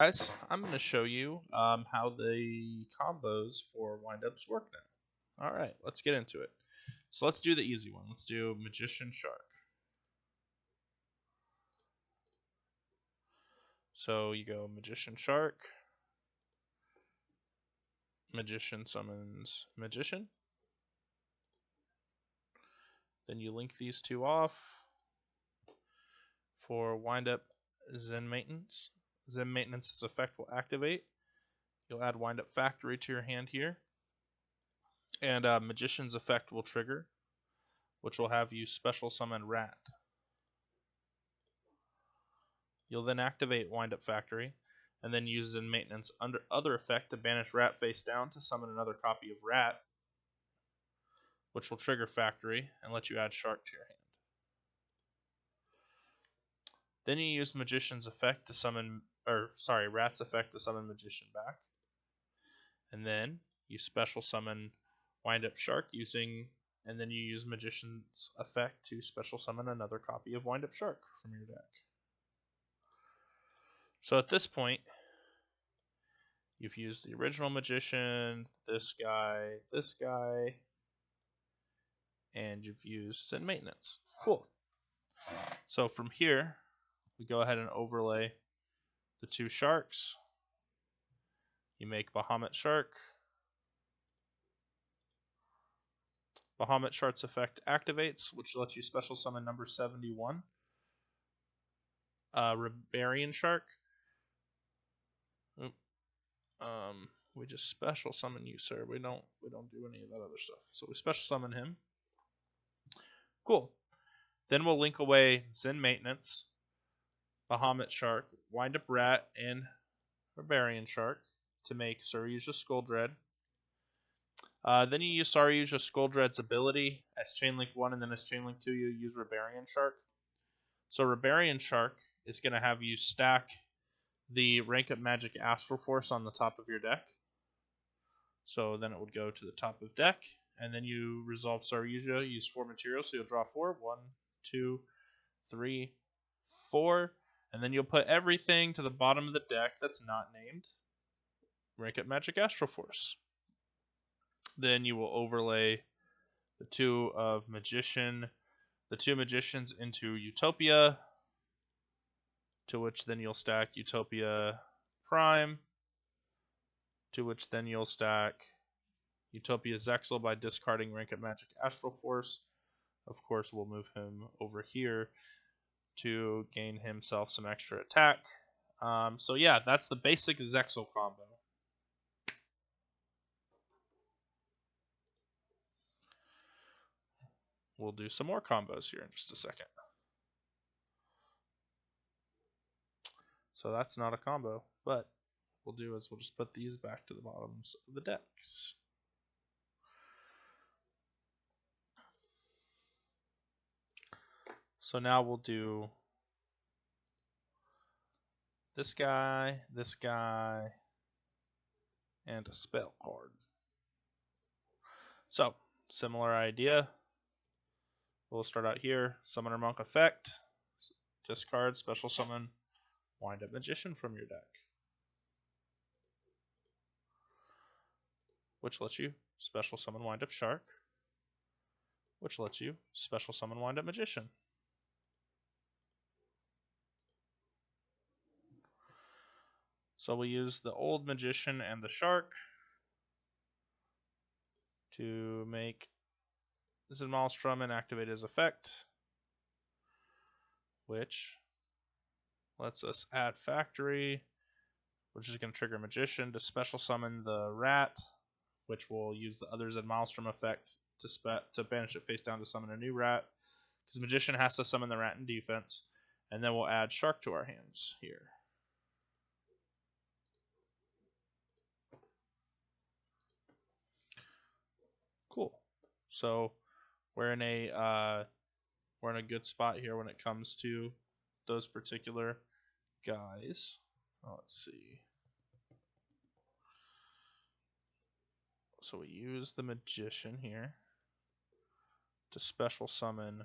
Guys, I'm going to show you how the combos for windups work now. Alright, let's get into it. So let's do the easy one. Let's do Magician Shark. So you go Magician Shark, Magician summons Magician. Then you link these two off for windup Zen Maintenance. Zen Maintenance's effect will activate. You'll add Windup Factory to your hand here. And Magician's effect will trigger, which will have you special summon Rat. You'll then activate Windup Factory, and then use Zen Maintenance under other effect to banish Rat face down to summon another copy of Rat, which will trigger Factory and let you add Shark to your hand. Then you use Magician's effect to summon, Rat's effect to summon Magician back. And then you special summon Windup Shark and then you use Magician's effect to special summon another copy of Windup Shark from your deck. So at this point, you've used the original Magician, this guy, and you've used Zen Maintenance. Cool. So from here, we go ahead and overlay the two sharks. You make Bahamut Shark. Bahamut Shark's effect activates, which lets you special summon number 71. Rebarian Shark. We just special summon you, sir. We don't do any of that other stuff. So we special summon him. Cool. Then we'll link away Zen Maintenance, Bahamut Shark, Windup Rat, and Rebarian Shark to make Saryuja Skuldred. Then you use Saryuja Skuldred's ability as Chainlink 1, and then as Chainlink 2 you use Rebarian Shark. So Rebarian Shark is going to have you stack the Rank Up Magic Astral Force on the top of your deck. So then it would go to the top of deck, and then you resolve Saryuja, use 4 materials, so you'll draw 4. 1, 2, 3, 4, and then you'll put everything to the bottom of the deck that's not named Rank Up Magic Astral Force. Then you will overlay the two magicians into Utopia, to which then you'll stack Utopia Prime, to which then you'll stack Utopia Zexal by discarding Rank Up Magic Astral Force. Of course, we'll move him over here to gain himself some extra attack. So yeah, that's the basic Zexal combo. We'll do some more combos here in just a second. So that's not a combo, but we'll do is we'll just put these back to the bottoms of the decks. So now we'll do this guy, and a spell card. So, similar idea. We'll start out here, Summoner Monk effect, discard, special summon, Windup Magician from your deck, which lets you special summon Windup Shark, which lets you special summon Windup Magician. So we use the old Magician and the Shark to make Zen Maelstrom and activate his effect, which lets us add Factory, which is going to trigger Magician to special summon the Rat, which will use the other Zen Maelstrom effect to banish it face down to summon a new Rat, because Magician has to summon the Rat in defense, and then we'll add Shark to our hands here. Cool. So we're in a good spot here when it comes to those particular guys. Let's see. So we use the Magician here to special summon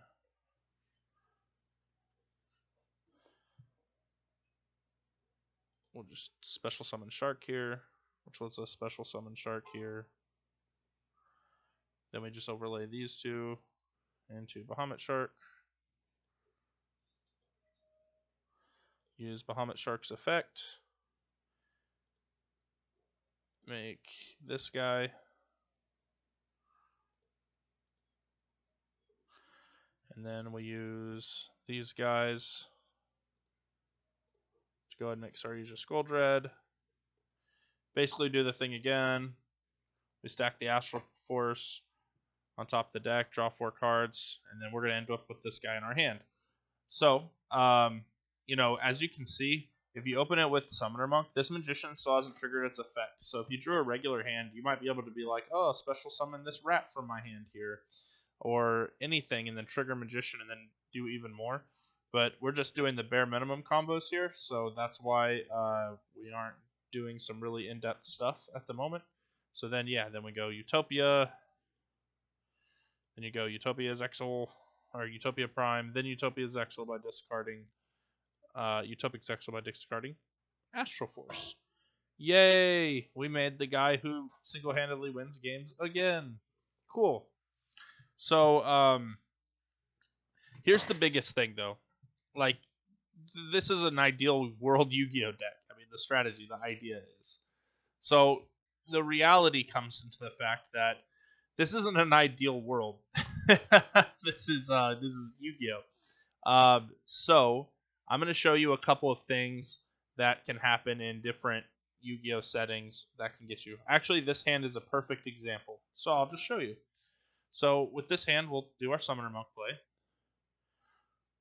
we'll just special summon shark here, which lets us special summon shark here. Then we just overlay these two into Bahamut Shark. Use Bahamut Shark's effect. Make this guy. And then we use these guys to go ahead and make Sarisia Scoldred. Basically do the thing again. We stack the Astral Force on top of the deck, draw 4 cards, and then we're going to end up with this guy in our hand. So, you know, as you can see, if you open it with Summoner Monk, this Magician still hasn't triggered its effect. So if you drew a regular hand, you might be able to be like, oh, special summon this rat from my hand here, or anything, and then trigger Magician and then do even more. But we're just doing the bare minimum combos here, so that's why we aren't doing some really in-depth stuff at the moment. So then, yeah, then we go Utopia, then you go Utopia Zexal, or Utopia Prime, then Utopia Zexal by discarding Utopic Zexal by discarding Astral Force. Yay! We made the guy who single-handedly wins games again. Cool. So, here's the biggest thing, though. Like, this is an ideal world Yu-Gi-Oh deck. I mean, the strategy, the idea is. So, the reality comes into the fact that this isn't an ideal world. This is Yu-Gi-Oh. So, I'm going to show you a couple of things that can happen in different Yu-Gi-Oh settings that can get you. Actually, this hand is a perfect example, so I'll just show you. So with this hand, we'll do our Summoner Monk play.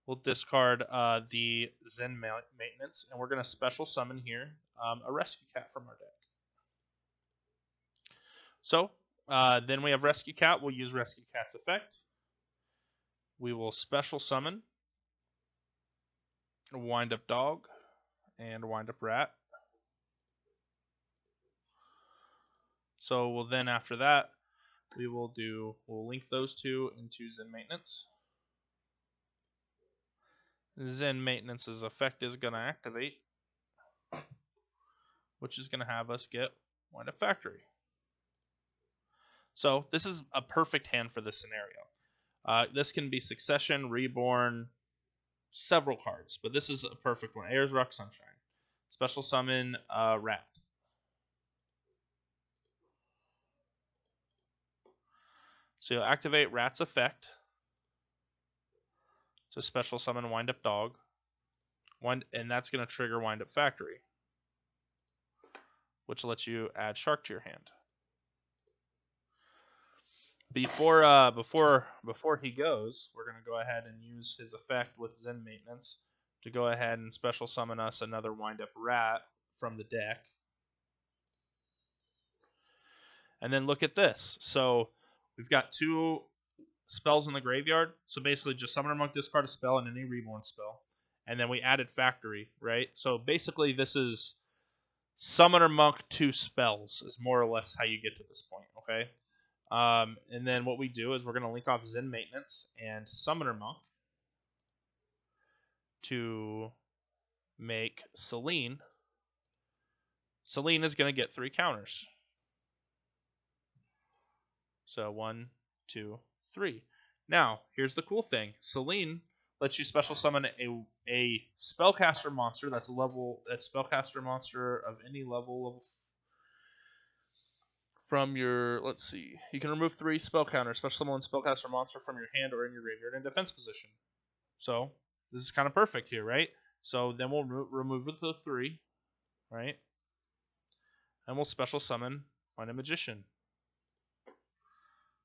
We'll discard the Zen Maintenance, and we're going to special summon here a Rescue Cat from our deck. So then we have Rescue Cat. We'll use Rescue Cat's effect. We will special summon a Wind Up Dog and a Wind Up Rat. So we'll then, after that, we'll link those two into Zen Maintenance. Zen Maintenance's effect is going to activate, which is going to have us get Wind Up Factory. So this is a perfect hand for this scenario. This can be Succession, Reborn, several cards, but this is a perfect one. Ayers Rock Sunshine. Special summon Rat. So you'll activate Rat's effect to special summon Wind Up Dog, and that's going to trigger Wind Up Factory, which lets you add Shark to your hand. Before he goes, we're going to go ahead and use his effect with Zen Maintenance to go ahead and special summon us another Wind Up Rat from the deck. And then look at this. So we've got 2 spells in the graveyard. So basically just Summoner Monk, discard a spell, and any Reborn spell. And then we added Factory, right? So basically this is Summoner Monk 2 spells is more or less how you get to this point, okay? And then what we do is we're going to link off Zen Maintenance and Summoner Monk to make Selene. Selene is going to get 3 counters. So 1, 2, 3. Now, here's the cool thing. Selene lets you special summon a spellcaster monster that's spellcaster monster of any level from your, let's see, you can remove 3 spell counters, special summon 1 spellcaster monster from your hand or in your graveyard in defense position. So this is kind of perfect here, right? So then we'll remove the 3, right? And we'll special summon Wind Up Magician.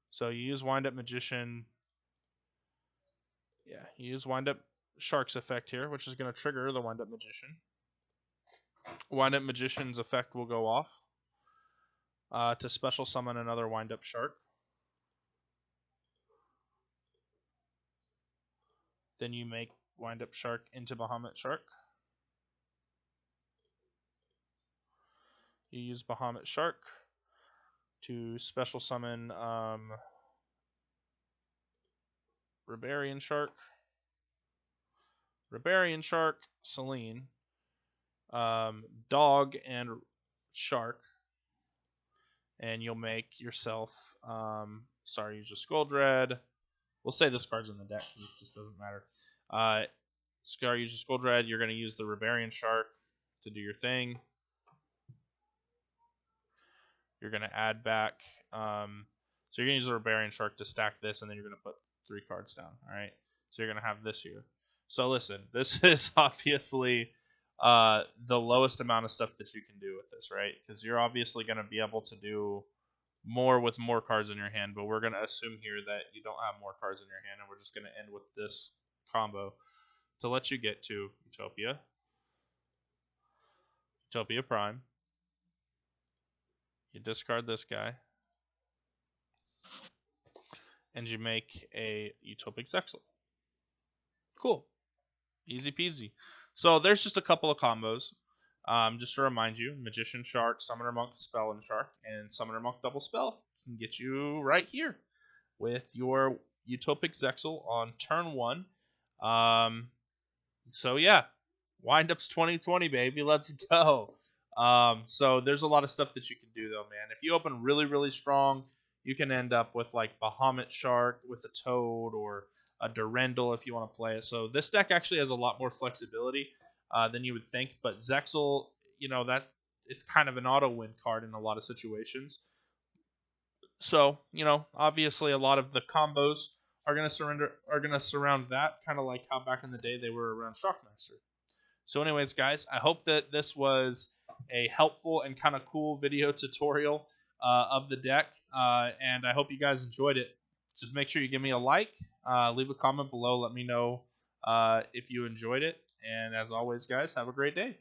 So you use Wind Up Magician. Yeah, you use Wind Up Shark's effect here, which is going to trigger the Wind Up Magician. Wind Up Magician's effect will go off to special summon another Wind Up Shark. Then you make Wind Up Shark into Bahamut Shark. You use Bahamut Shark to special summon Rebarian Shark, Selene, dog and shark, and you'll make yourself sorry, use a skull dread. We'll say this card's in the deck because this just doesn't matter. Scar, use a skull dread. You're going to use the Riverian shark to do your thing. You're going to add back. So you're going to use the Riverian shark to stack this, and then you're going to put 3 cards down. All right. So you're going to have this here. So listen, this is obviously the lowest amount of stuff that you can do with this, right? Because you're obviously going to be able to do more with more cards in your hand, but we're going to assume here that you don't have more cards in your hand, and we're just going to end with this combo to let you get to Utopia. Utopia Prime. You discard this guy, and you make a Utopic Zexal. Cool. Easy peasy. So there's just a couple of combos. Just to remind you, Magician Shark, Summoner Monk, Spell and Shark, and Summoner Monk Double Spell can get you right here with your Utopic Zexal on turn 1. So yeah, Windups 2020, baby. Let's go. So there's a lot of stuff that you can do though, man. If you open really, really strong, you can end up with like Bahamut Shark with a Toad, or a Durendal if you want to play it. So this deck actually has a lot more flexibility than you would think. But Zexal, you know, that it's kind of an auto win card in a lot of situations. So, you know, obviously a lot of the combos are gonna surround that, kind of like how back in the day they were around Shockmaster. So anyways, guys, I hope that this was a helpful and kind of cool video tutorial of the deck, and I hope you guys enjoyed it. Just make sure you give me a like, leave a comment below, let me know if you enjoyed it, and as always, guys, have a great day.